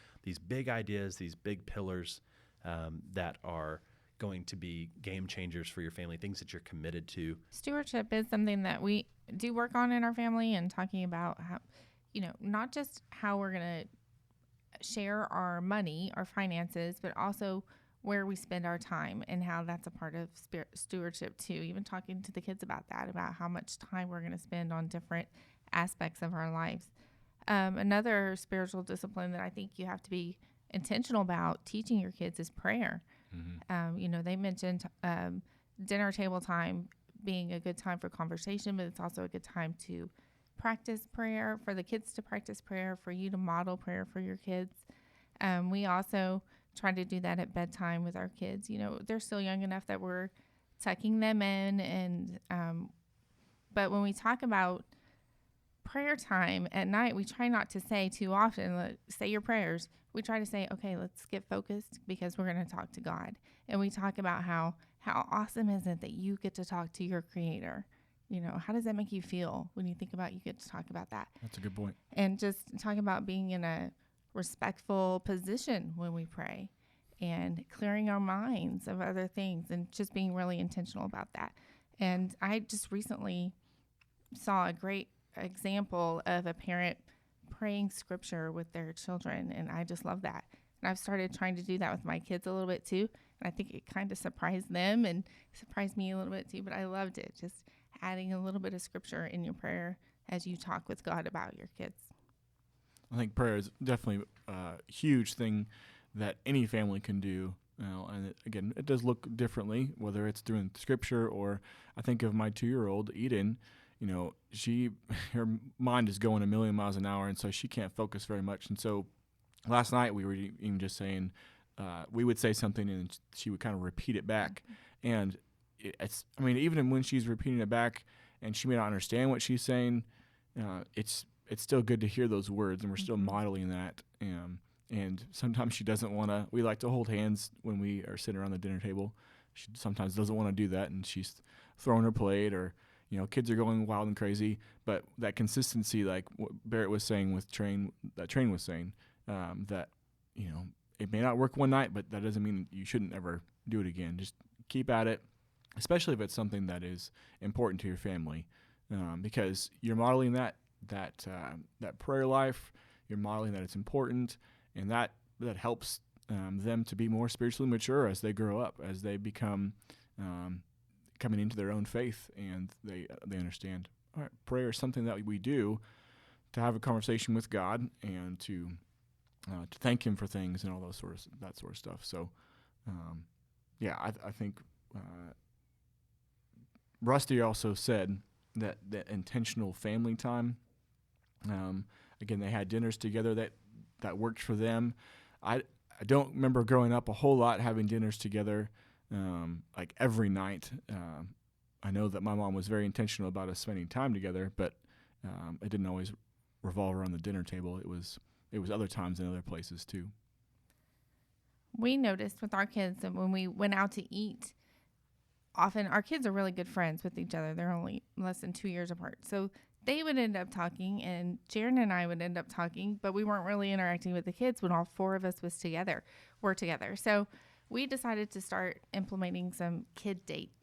big ideas, these big pillars that are going to be game changers for your family, things that you're committed to? Stewardship is something that we do work on in our family, and talking about how, not just how we're going to share our money, our finances, but also where we spend our time, and how that's a part of stewardship too. Even talking to the kids about that, about how much time we're going to spend on different aspects of our lives. Another spiritual discipline that I think you have to be intentional about teaching your kids is prayer. Mm-hmm. They mentioned dinner table time being a good time for conversation, but it's also a good time to practice prayer, for the kids to practice prayer, for you to model prayer for your kids. We also try to do that at bedtime with our kids. They're still young enough that we're tucking them in, and but when we talk about prayer time at night, we try not to say too often, say your prayers. We try to say, okay, let's get focused, because we're going to talk to God. And we talk about how awesome is it that you get to talk to your Creator? How does that make you feel when you think about you get to talk about that? That's a good point. And just talk about being in a respectful position when we pray, and clearing our minds of other things, and just being really intentional about that. And I just recently saw a great example of a parent praying scripture with their children, and I just love that. And I've started trying to do that with my kids a little bit too, and I think it kind of surprised them and surprised me a little bit too, but I loved it, just adding a little bit of scripture in your prayer as you talk with God about your kids. I think prayer is definitely a huge thing that any family can do. And again, it does look differently, whether it's through scripture or I think of my 2-year-old, Eden. Her mind is going a million miles an hour, and so she can't focus very much. And so last night we were even just saying, we would say something and she would kind of repeat it back. And even when she's repeating it back and she may not understand what she's saying, it's still good to hear those words, and we're still modeling that. And sometimes she doesn't want to. We like to hold hands when we are sitting around the dinner table. She sometimes doesn't want to do that, and she's throwing her plate, or kids are going wild and crazy. But that consistency, like what Barrett was saying with Trane, that Trane was saying, that it may not work one night, but that doesn't mean you shouldn't ever do it again. Just keep at it, especially if it's something that is important to your family, because you're modeling that prayer life. You're modeling that it's important. And that helps them to be more spiritually mature as they grow up, as they become coming into their own faith, and they understand. All right, prayer is something that we do to have a conversation with God and to thank Him for things and all that sort of stuff. So, I think Rusty also said that intentional family time. Again, they had dinners together that worked for them. I don't remember growing up a whole lot having dinners together like every night. I know that my mom was very intentional about us spending time together, but it didn't always revolve around the dinner table. It was other times in other places too. We noticed with our kids that when we went out to eat, often our kids are really good friends with each other. They're only less than 2 years apart. So they would end up talking, and Jaron and I would end up talking, but we weren't really interacting with the kids when all 4 of us were together. So we decided to start implementing some kid dates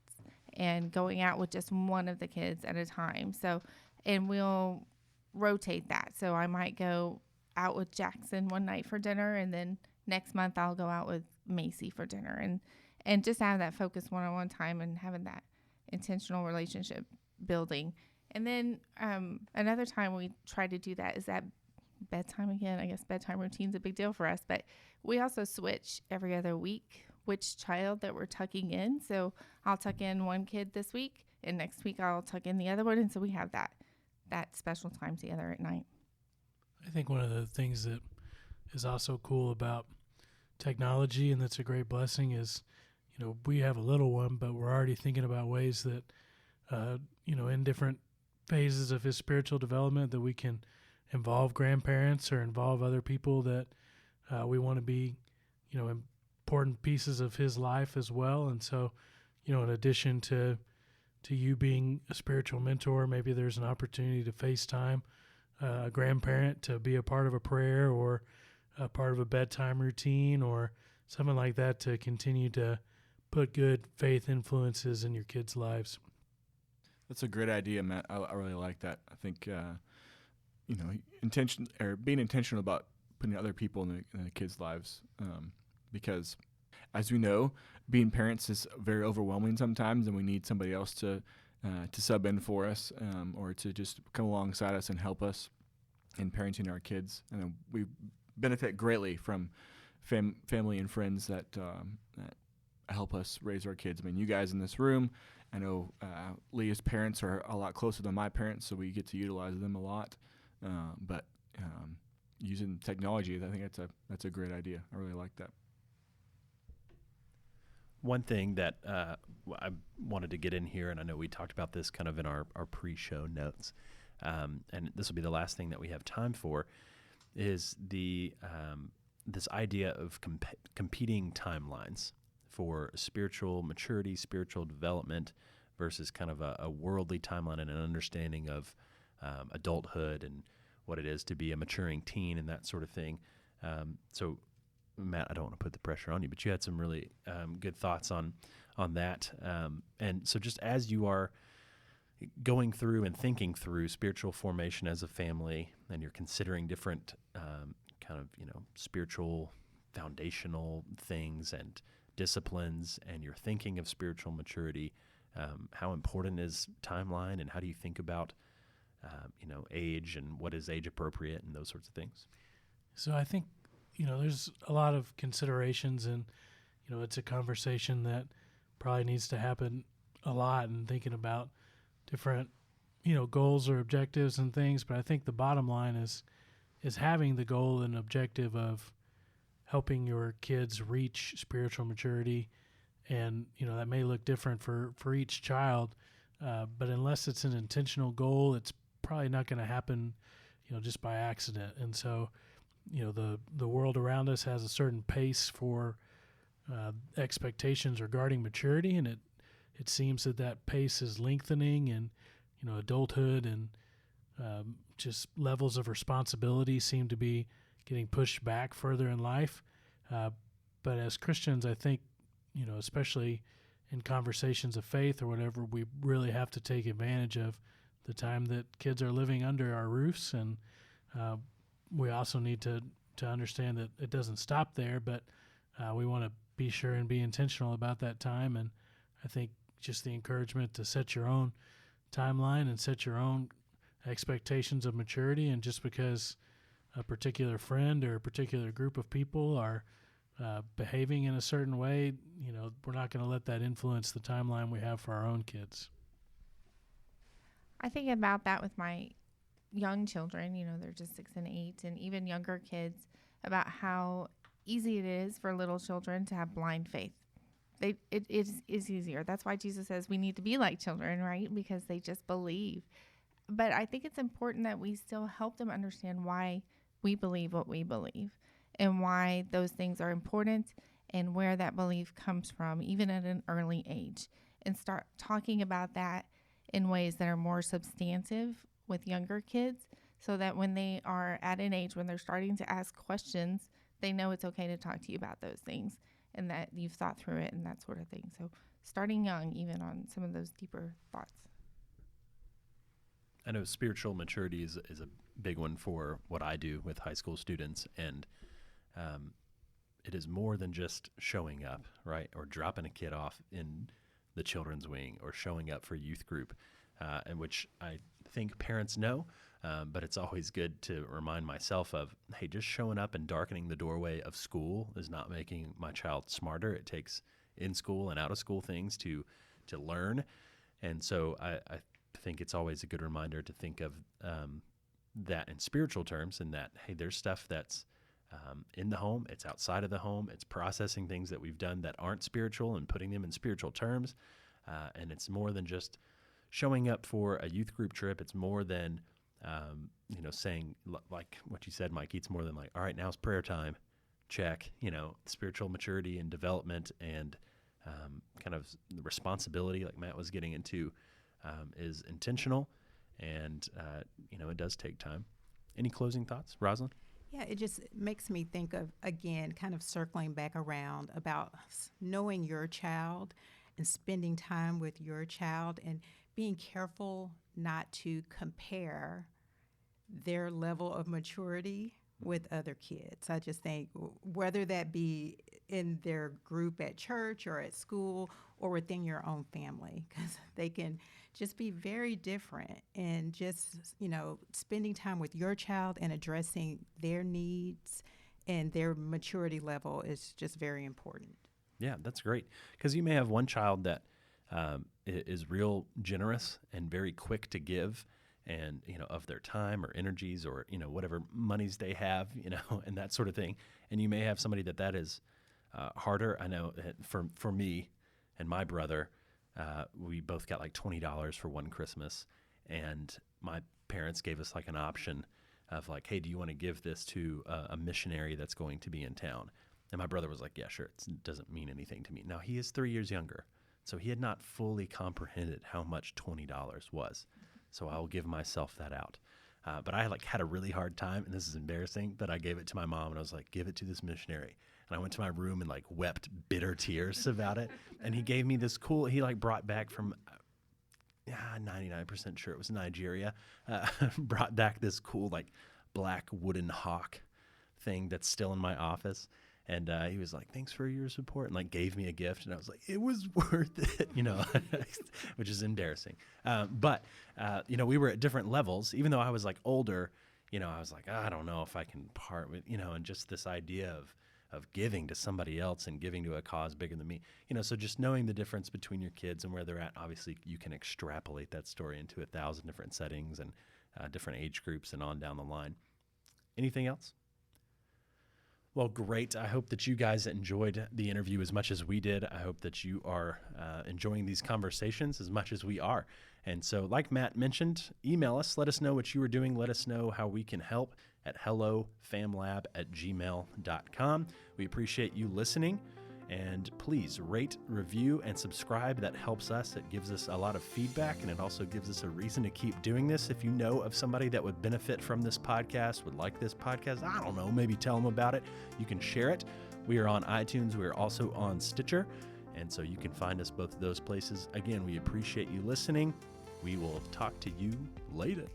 and going out with just one of the kids at a time. So, and we'll rotate that. So I might go out with Jackson one night for dinner, and then next month I'll go out with Macy for dinner, and just have that focused one-on-one time and having that intentional relationship building. And then another time we try to do that is at bedtime again. I guess bedtime routine's a big deal for us, but we also switch every other week which child that we're tucking in. So I'll tuck in one kid this week, and next week I'll tuck in the other one. And so we have that special time together at night. I think one of the things that is also cool about technology, and that's a great blessing, is, we have a little one, but we're already thinking about ways that, in different phases of his spiritual development, that we can involve grandparents or involve other people that we want to be, important pieces of his life as well. And so, in addition to you being a spiritual mentor, maybe there's an opportunity to FaceTime a grandparent to be a part of a prayer or a part of a bedtime routine or something like that, to continue to put good faith influences in your kids' lives. That's a great idea, Matt. I really like that. I think, being intentional about putting other people in the kids' lives, because, as we know, being parents is very overwhelming sometimes, and we need somebody else to sub in for us, or to just come alongside us and help us in parenting our kids. And we benefit greatly from family and friends that help us raise our kids. I mean, you guys in this room, I know Leah's parents are a lot closer than my parents, so we get to utilize them a lot. But using technology, I think that's a great idea. I really like that. One thing that I wanted to get in here, and I know we talked about this kind of in our pre-show notes, and this will be the last thing that we have time for, is the this idea of competing timelines for spiritual maturity, spiritual development, versus kind of a worldly timeline and an understanding of adulthood and what it is to be a maturing teen and that sort of thing. So, Matt, I don't want to put the pressure on you, but you had some really good thoughts on that. And so just as you are, going through and thinking through spiritual formation as a family, and you're considering different kind of, spiritual foundational things and disciplines, and you're thinking of spiritual maturity, how important is timeline, and how do you think about, age and what is age appropriate and those sorts of things? So I think, there's a lot of considerations, and, it's a conversation that probably needs to happen a lot, and thinking about different, goals or objectives and things. But I think the bottom line is having the goal and objective of helping your kids reach spiritual maturity. And, that may look different for each child, but unless it's an intentional goal, it's probably not going to happen, just by accident. And so, the world around us has a certain pace for expectations regarding maturity, and it seems that pace is lengthening, and, adulthood and just levels of responsibility seem to be getting pushed back further in life. But as Christians, I think, especially in conversations of faith or whatever, we really have to take advantage of the time that kids are living under our roofs. And we also need to understand that it doesn't stop there, but we want to be sure and be intentional about that time. And I think just the encouragement to set your own timeline and set your own expectations of maturity. And just because a particular friend or a particular group of people are behaving in a certain way, we're not going to let that influence the timeline we have for our own kids. I think about that with my young children, they're just 6 and 8, and even younger kids, about how easy it is for little children to have blind faith. It is easier. That's why Jesus says we need to be like children, right? Because they just believe. But I think it's important that we still help them understand why we believe what we believe, and why those things are important, and where that belief comes from, even at an early age, and start talking about that in ways that are more substantive with younger kids, so that when they are at an age when they're starting to ask questions, they know it's okay to talk to you about those things, and that you've thought through it and that sort of thing. So starting young, even on some of those deeper thoughts. I know spiritual maturity is a big one for what I do with high school students, and it is more than just showing up, right, or dropping a kid off in the children's wing, or showing up for youth group, and which I think parents know, but it's always good to remind myself of, hey, just showing up and darkening the doorway of school is not making my child smarter. It takes in school and out of school things to learn, and so I think it's always a good reminder to think of that in spiritual terms, and that, hey, there's stuff that's in the home, it's outside of the home, it's processing things that we've done that aren't spiritual and putting them in spiritual terms, and it's more than just showing up for a youth group trip. It's more than, saying, like what you said, Mike, it's more than like, all right, now's prayer time, check. Spiritual maturity and development and kind of the responsibility, like Matt was getting into, is intentional, and, it does take time. Any closing thoughts, Rosalind? Yeah, it just makes me think of, again, kind of circling back around about knowing your child and spending time with your child, and being careful not to compare their level of maturity with other kids. I just think whether that be in their group at church or at school or within your own family, because they can just be very different. And just, spending time with your child and addressing their needs and their maturity level is just very important. Yeah, that's great. Because you may have one child that is real generous and very quick to give, and, of their time or energies or, whatever monies they have, and that sort of thing. And you may have somebody that is harder. I know for me and my brother, we both got like $20 for one Christmas, and my parents gave us like an option of like, hey, do you want to give this to a missionary that's going to be in town? And my brother was like, yeah, sure. It doesn't mean anything to me. Now, he is 3 years younger, so he had not fully comprehended how much $20 was. So I'll give myself that out. But I had a really hard time, and this is embarrassing, but I gave it to my mom, and I was like, give it to this missionary. And I went to my room and wept bitter tears about it. And he gave me this he brought back from 99% sure it was Nigeria, brought back this cool like black wooden hawk thing that's still in my office. And he was like, thanks for your support, and like gave me a gift. And I was like, it was worth it, which is embarrassing. But we were at different levels. Even though I was like older, I was like, I don't know if I can part with, and just this idea of giving to somebody else and giving to a cause bigger than me. So just knowing the difference between your kids and where they're at, obviously you can extrapolate that story into 1,000 different settings and different age groups and on down the line. Anything else? Well, great. I hope that you guys enjoyed the interview as much as we did. I hope that you are enjoying these conversations as much as we are. And so, like Matt mentioned, email us. Let us know what you are doing. Let us know how we can help at hellofamlab@gmail.com. We appreciate you listening. And please rate, review, and subscribe. That helps us. It gives us a lot of feedback, and it also gives us a reason to keep doing this. If you know of somebody that would benefit from this podcast, would like this podcast, I don't know, maybe tell them about it. You can share it. We are on iTunes. We are also on Stitcher. And so you can find us both of those places. Again, we appreciate you listening. We will talk to you later.